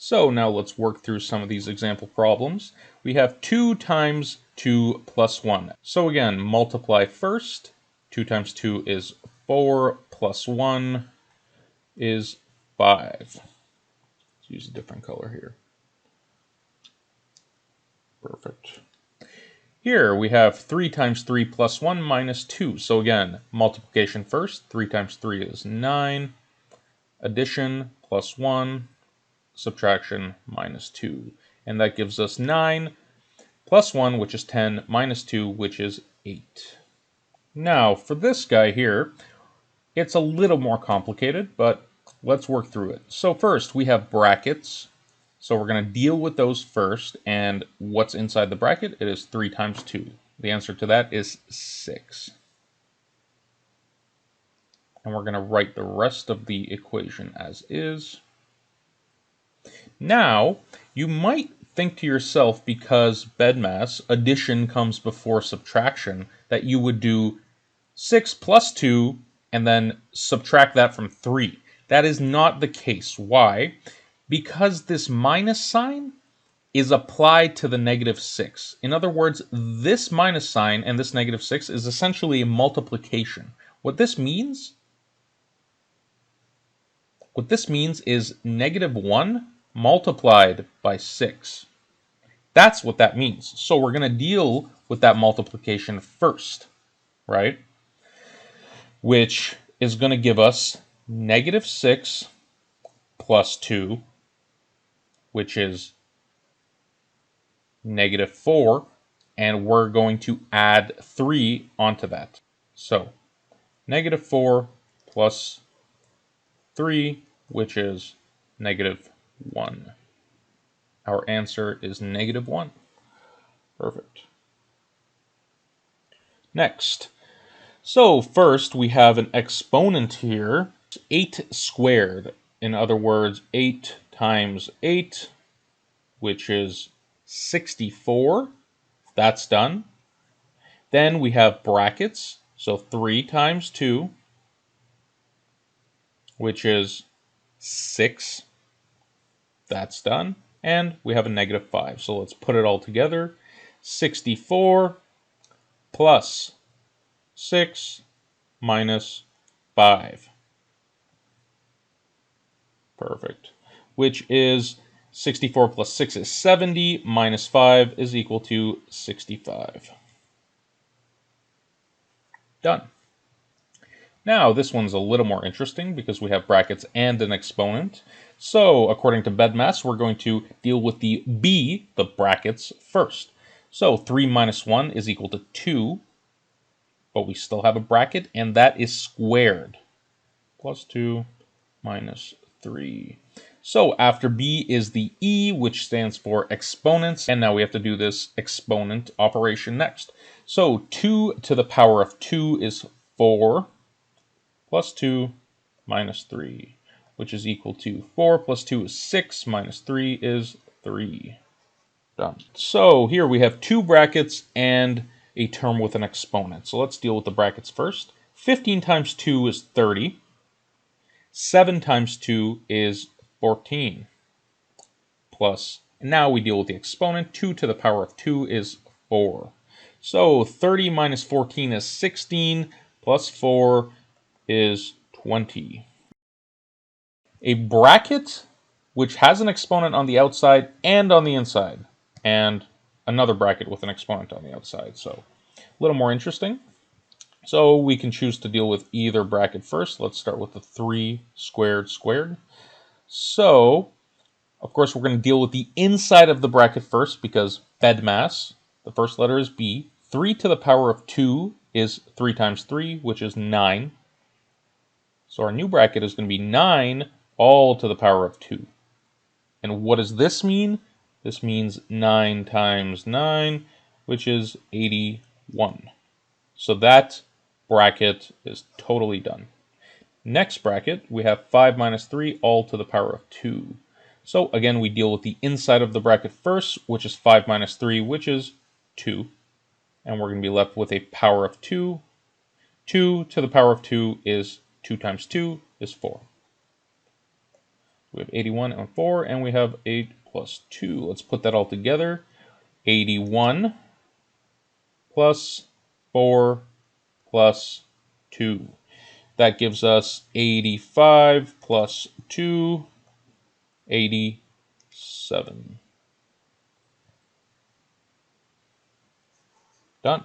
So now let's work through some of these example problems. We have 2 times 2 plus 1. So again, multiply first. 2 times 2 is 4 plus 1 is 5. Let's use a different color here. Perfect. Here we have 3 times 3 plus 1 minus 2. So again, multiplication first. 3 times 3 is 9. Addition plus 1. Subtraction minus 2. And that gives us 9 plus 1, which is 10, minus 2, which is 8. Now, for this guy here, it's a little more complicated, but let's work through it. So first, we have brackets. So we're going to deal with those first. And what's inside the bracket? It is 3 times 2. The answer to that is 6. And we're going to write the rest of the equation as is. Now, you might think to yourself, because BEDMAS, addition comes before subtraction, that you would do 6 plus 2 and then subtract that from 3. That is not the case. Why? Because this minus sign is applied to the negative 6. In other words, this minus sign and this negative 6 is essentially a multiplication. What this means is negative 1 multiplied by 6. That's what that means. So we're going to deal with that multiplication first, right? Which is going to give us negative 6 plus 2, which is negative 4, and we're going to add 3 onto that. So negative 4 plus 3, which is negative 1. Our answer is negative 1. Perfect. Next. So first we have an exponent here, 8 squared. In other words, 8 times 8, which is 64. That's done. Then we have brackets. So 3 times 2, which is 6. That's done. And we have a negative 5. So let's put it all together. 64 plus 6 minus 5. Perfect. Which is 64 plus 6 is 70, minus 5 is equal to 65. Done. Now, this one's a little more interesting because we have brackets and an exponent. So, according to BEDMAS, we're going to deal with the B, the brackets, first. So, 3 minus 1 is equal to 2, but we still have a bracket, and that is squared. Plus 2 minus 3. So, after B is the E, which stands for exponents, and now we have to do this exponent operation next. So, 2 to the power of 2 is 4. Plus 2 minus 3, which is equal to 4 plus 2 is 6, minus 3 is 3. Done. So here we have 2 brackets and a term with an exponent. So let's deal with the brackets first. 15 times 2 is 30. 7 times 2 is 14. Plus, and now we deal with the exponent. 2 to the power of 2 is 4. So 30 minus 14 is 16, plus 4 is 20. A bracket which has an exponent on the outside and on the inside, and another bracket with an exponent on the outside. So a little more interesting. So we can choose to deal with either bracket first. Let's start with the 3 squared squared. So, of course, we're going to deal with the inside of the bracket first because BEDMAS, the first letter is B. 3 to the power of 2 is 3 times 3, which is 9. So our new bracket is going to be 9 all to the power of 2. And what does this mean? This means 9 times 9, which is 81. So that bracket is totally done. Next bracket, we have 5 minus 3 all to the power of 2. So again, we deal with the inside of the bracket first, which is 5 minus 3, which is 2. And we're going to be left with a power of 2. 2 to the power of 2 is 2 times 2 is 4. We have 81 and 4, and we have 8 plus 2. Let's put that all together. 81 plus 4 plus 2. That gives us 85 plus 2, 87. Done.